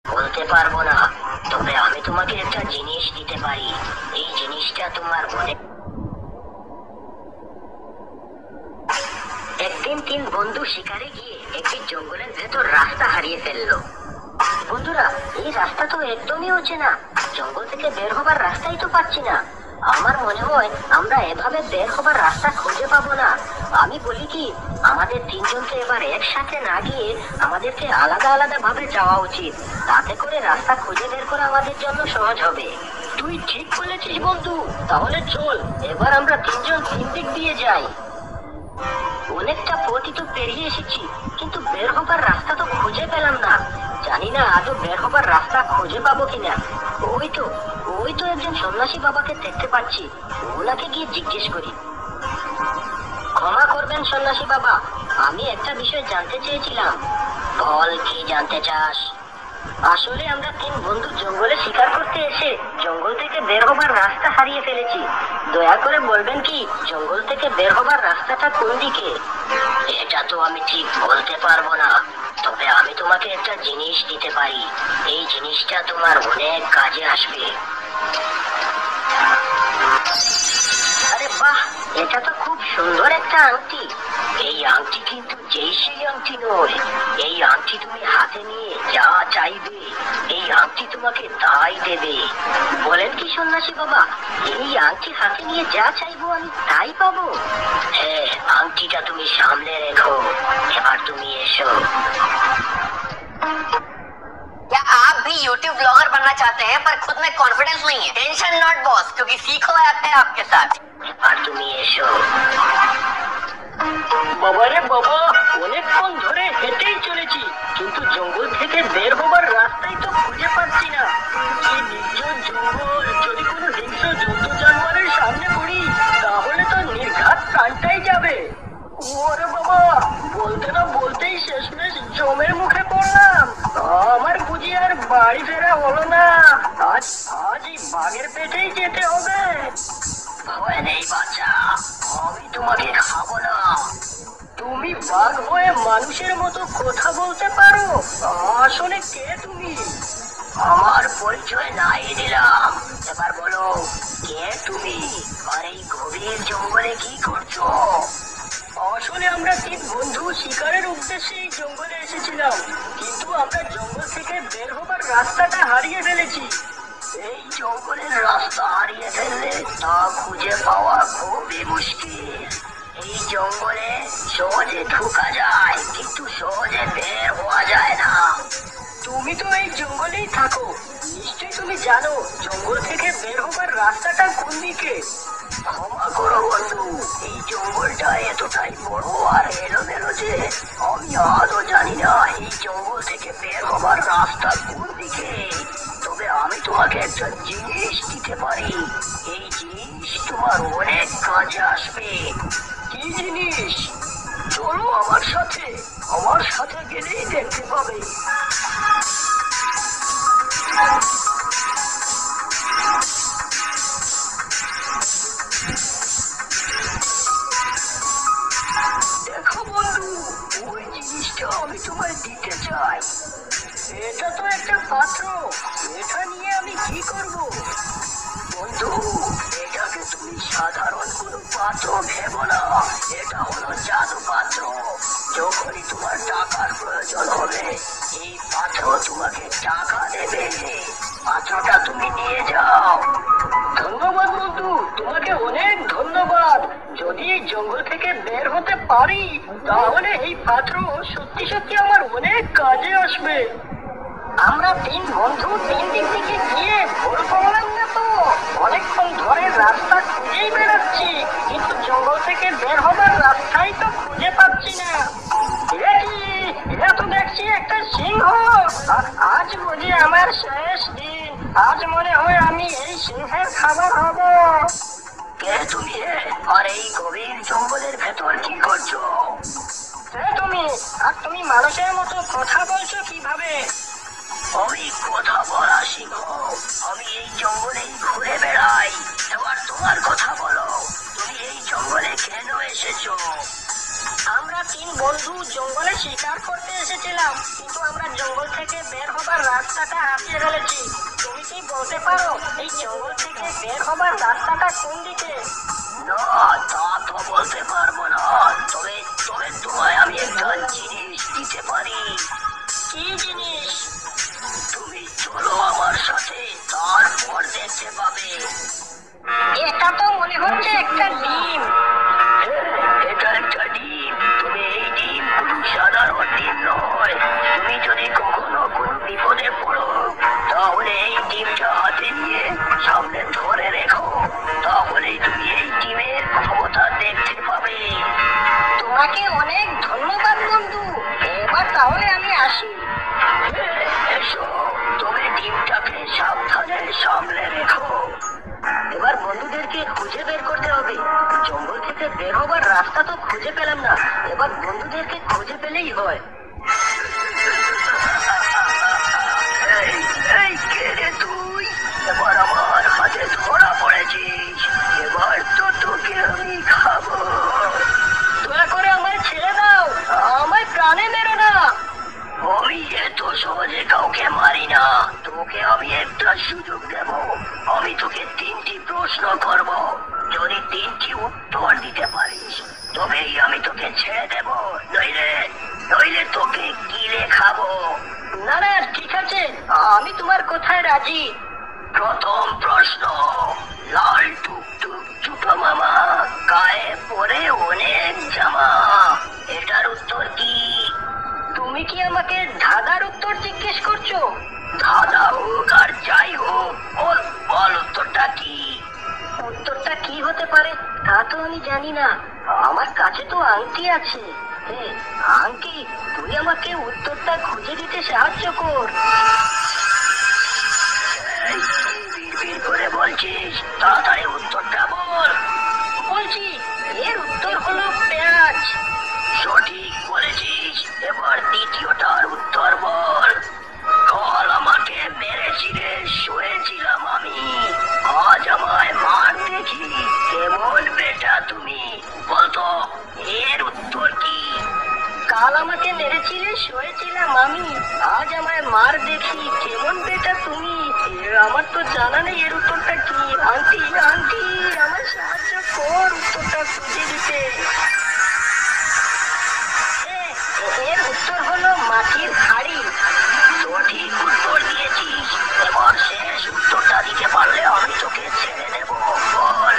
বলতে পারবো না, তবে আমি তোমাকে একটা জিনিস দিতে পারি। এই জিনিসটা তোমার মনে। একদিন তিন বন্ধু শিকারে গিয়ে একটি জঙ্গলের ভেতর রাস্তা হারিয়ে ফেললো। বন্ধুরা, এই রাস্তা তো একদমই অচেনা, জঙ্গল থেকে বের হবার রাস্তাই তো পাচ্ছি না। আমার মনে হয় আমরা এভাবে বের হবার রাস্তা খুঁজে পাবো না। আমি বলি কি, আমাদের তিনজনকে এবার একসাথে না গিয়ে আমাদেরকে আলাদা আলাদা ভাবে যাওয়া উচিত। তাতে করে রাস্তা খুঁজে বের করা আমাদের জন্য সহজ হবে। তুই ঠিক বলেছিস বন্ধু, তাহলে চল এবার আমরা তিনজন তিন দিক দিয়ে যাই। অনেকটা পথই তো পেরিয়ে এসেছি, কিন্তু বের হবার রাস্তা তো খুঁজে পেলাম না। জানি না আজও বের হবার রাস্তা খুঁজে পাবো কিনা। ওই তো একজন সন্ন্যাসী বাবাকে দেখতে পাচ্ছি, ওনাকে গিয়ে জিজ্ঞেস করি। ক্ষমা করবেন সন্ন্যাসী বাবা, আমি একটা বিষয় জানতে চেয়েছিলাম। বল, কি জানতে চাস? আসলে আমরা তিন বন্ধু জঙ্গলে শিকার করতে এসে জঙ্গল থেকে বের হবার রাস্তা হারিয়ে ফেলেছি। দয়া করে বলবেন কি, জঙ্গল থেকে বের হবার রাস্তাটা কোন দিকে? এটা তো আমি ঠিক বলতে পারবো না, তবে আমি তোমাকে একটা জিনিস দিতে পারি। এই জিনিসটা তোমার অনেক কাজে আসবে। আরে বাহ, এটা তো খুব সুন্দর একটা আংটি। এই আংটি কিন্তু যেই সেই আংটি নয়। এই আংটি তুমি হাতে নিয়ে যা চাইবে, এই আংটি তোমাকে তাই দেবে। বলেন কি সন্ন্যাসী বাবা, এই আংটি হাতে নিয়ে যা চাইবো আমি তাই পাবো? হ্যাঁ, আংটিটা তুমি সামলে রেখো। এবার তুমি এসো। क्या आप भी YouTube ब्लॉगर बनना चाहते हैं पर खुद में कॉन्फिडेंस नहीं है? टेंशन नॉट बॉस, क्योंकि सीखो ऐप है आपके साथ। আর তুমি এসো। বাবারে বাবা, অনেকক্ষণ ধরে হেঁটেই চলেছি, কিন্তু জঙ্গল থেকে বের হবার রাস্তাই তো খুঁজে পাচ্ছি না। এই নির্জন জঙ্গল, যদি কোনো হিংস্র জন্তু জানোয়ারের সামনে পড়ি তাহলে তো নির্ঘাত প্রাণটাই যাবে। ওরে বাবা, বলতে না বলতেই শেষমেশ জমের মুখে পড়লাম। আমার বুঝি আর বাড়ি ফেরা হলো না। আজ এই বাঘের পেটেই যেতে হবে। ভয় নেই বাচ্চা, আমি তোমাকে খাবো না। তুমি বাঘ হয়ে মানুষের মতো কথা বলতে পারো? আসলে কে তুমি? আমার পরিচয় নাই দিলাম, এবার বলো কে তুমি, আর এই গভীর জঙ্গলে কি করছো? আসলে আমরা তিন বন্ধু শিকারের উদ্দেশ্যে এই জঙ্গলে এসেছিলাম, কিন্তু আমরা জঙ্গল থেকে বের হবার রাস্তাটা হারিয়ে ফেলেছি। এই জঙ্গলের রাস্তা হারিয়ে ফেললে তা খুঁজে পাওয়া খুবই মুশকিল। এই জঙ্গলে সহজে ঢোকা যায়, কিন্তু সহজে বের হওয়া যায় না। তুমি তো এই জঙ্গলেই থাকো, নিশ্চয়ই তুমি জানো জঙ্গল থেকে বের হবার রাস্তাটা কোন দিকে। ক্ষমা করো বন্ধু, এই জঙ্গলটা এতটাই বড় আর এলোমেলো যে আমি আজও জানি না এই জঙ্গল থেকে বের হবার রাস্তা কোন দিকে। তবে আমি তোমাকে একটা জিনিস দিতে পারি, এই জিনিস তোমার অনেক কাজে আসবে। কি জিনিস? চলো আমার সাথে গেলেই দেখতে পাবে। দেখো বন্ধু, ওই জিনিসটা আমি তোমায় দিতে চাই। এটা তো একটা পাত্র, এটা নিয়ে আমি কি করব? বন্ধু, এটাকে তুমি সাধারণ কোনো পাত্র ভেবো না, এটা হলো জাদু পাত্র। যখনই তোমার টাকার প্রয়োজন হবে এই পাত্র তোমাকে টাকা দেবে। পাত্রটা তুমি নিয়ে যাও। ধন্যবাদ বন্ধু, তোমাকে অনেক ধন্যবাদ। যদি এই জঙ্গল থেকে বের হতে পারি তাহলে এই পাত্র সত্যি সত্যি আমার অনেক কাজে আসবে। আমরা তিন বন্ধু তিন দিক থেকে গিয়ে ভুল করলাম না তো? অনেকক্ষণ ধরে রাস্তা খুঁজেই বেড়াচ্ছি, কিন্তু জঙ্গল থেকে বের হবার রাস্তাই তো খুঁজে পাচ্ছি না। এটা তো দেখছি একটা সিংহ। আজ বুঝি আমার শেষ দিন, আজ মনে হয় আমি এই সিংহের খাবার হব। কে তুমি, আর এই গভীর জঙ্গলের ভেতর কি করছো? তুমি মানুষের মতো কথা বলছো কিভাবে? আমি কথা বলা সিংহ, আমি এই জঙ্গলেই ঘুরে বেড়াই। এবার তোমার কথা বলো, তুমি এই জঙ্গলে কেন এসেছো? আমরা তিন বন্ধু জঙ্গলে শিকার করতে এসেছিলাম, কিন্তু আমরা জঙ্গল থেকে বের হবার রাস্তাটা হারিয়ে ফেলেছি। তুমি কি বলতে পারো এই জঙ্গল থেকে বের হবার রাস্তাটা কোন দিকে? না, তা তো বলতে পারবো না। তবে তবে তোমায় আমি একটা জিনিস দিতে পারি। কি জিনিস? তুমি চলো আমার সাথে, তারপর দেখতে পাবে। এটা তো মনে হচ্ছে একটা ডিম। এটা একটা ডিম, তবে এই ডিম কোনো সাধারণ ডিম নয়। তুমি যদি কখনো কোনো বিপদে পড়ো, তাহলে এই ডিমটা হাতে নিয়ে সামনে ধরে রেখো, তাহলেই তুমি এই ডিমের ক্ষমতা দেখতে পাবে। তোমাকে অনেক ধন্যবাদ বন্ধু, এবার তাহলে আমি আসি। এসো, তবে ডিমটাকে সাবধানে সামলে রেখো। এবার বন্ধুদেরকে খুঁজে বের করতে হবে। জঙ্গল থেকে বের হবার রাস্তা তো খুঁজে পেলাম না, এবার বন্ধুদেরকে খুঁজে পেলেই হয়। এই এই কে রে তুই? এবার আমার হাতে ধরা পড়েছিস, এবার তো তোকে আমি খাবো। দয়া করে আমায় ছেড়ে দাও, আমায় প্রাণে মেরো না। আমি এত সহজে কাউকে মারি না। তোকে আমি একটা সুযোগ দেব। আমি তোকে 3টি প্রশ্ন করব। যদি 3টি উত্তর দিতে পারিস, তবেই আমি তোকে ছেড়ে দেব, নইলে তোকে গিলে খাবো। না না, ঠিক আছে, আমি তোমার কথায় রাজি। প্রথম প্রশ্ন, লাল টুকটুক ছোটো মামা, গায়ে পরে অনেক জামা, এটার উত্তর কি? তুমি কি আমাকে ধাঁধার উত্তর জিজ্ঞেস করছো? ধাঁধা হোক আর যাই হোক, বল উত্তরটা কি? উত্তরটা কি হতে পারে তা তো আমি জানি না। আমার কাছে তো আংটি আছে। আংটি, তুই আমাকে উত্তরটা খুঁজে দিতে সাহায্য কর। এই, কি বিড়বিড় করে বলছিস? তাড়াতাড়ি উত্তরটা বল। বলছি, এর উত্তর হলো পেঁয়াজ। সঠিক বলেছিস। এবার দ্বিতীয়টার উত্তর বল। কাল আমাকে মেরেছিলে, শুয়েছিলাম আমি, আজ আমায় মার দেখি, কেমন বেটা তুমি, বলতো এর উত্তর কি? কাল আমাকে মেরেছিলে, শুয়েছিলাম আমি, আজ আমায় মার দেখি, কেমন বেটা তুমি। আমার তো জানা নেই এর উত্তরটা কি। আন্টি আন্টি, আমার সাহায্য কর উত্তরটা খুঁজে দিতে। এর উত্তর হলো মাটির হাড়ি। সঠিক উত্তর দিয়েছিস। এবার শেষ উত্তরটা দিতে পারলে আমি তোকে ছেড়ে দেব। বল,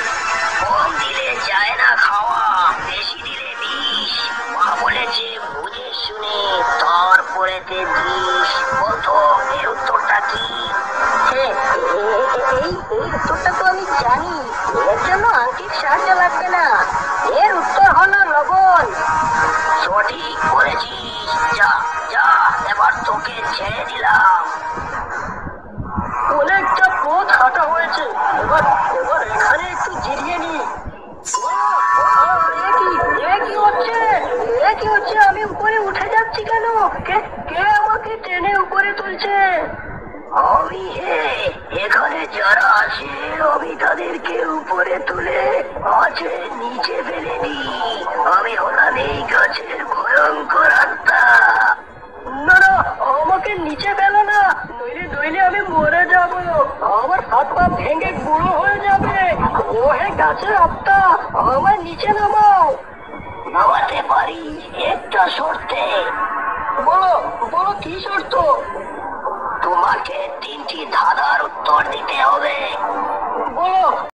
কম দিলে যায় না খাওয়া, বেশি দিলে বিষ। মা বলেছে বুঝে শুনে তারপরেতে দিস। বলতো এর উত্তরটা কি? এই উত্তরটা তো আমি জানি, এর জন্য আংটির সাহায্য লাগবে না। এর উত্তর হলো লবণ। সঠিক বলেছিস। যা যা, এবার তোকে ছেড়ে দিলাম। অনেকটা পথ হাঁটা হয়েছে, এবার এবার এখানে একটু জিরিয়ে নি। কি হচ্ছে? আমি উপরে উঠে যাচ্ছি কেন? কে আমাকে টেনে উপরে তুলছে? আমি এখানে যারা আসে, আমি তাদেরকে উপরে তুলে আছে নিচে ফেলে দিই। আমি হলাম এই গাছের ভয়ঙ্কর আত্মা। না না, আমাকে নিচে ফেলো না, নইলে আমি মরে যাব। আমার হাত পা ভেঙে গুঁড়ো হয়ে যাবে। ও হে গাছের আত্মা, আমার নিচে নামাও। নামাতে পারি একটা শর্তে। বলো বলো, কি শর্ত? তোমাকে 3টি ধাঁধার উত্তর দিতে হবে।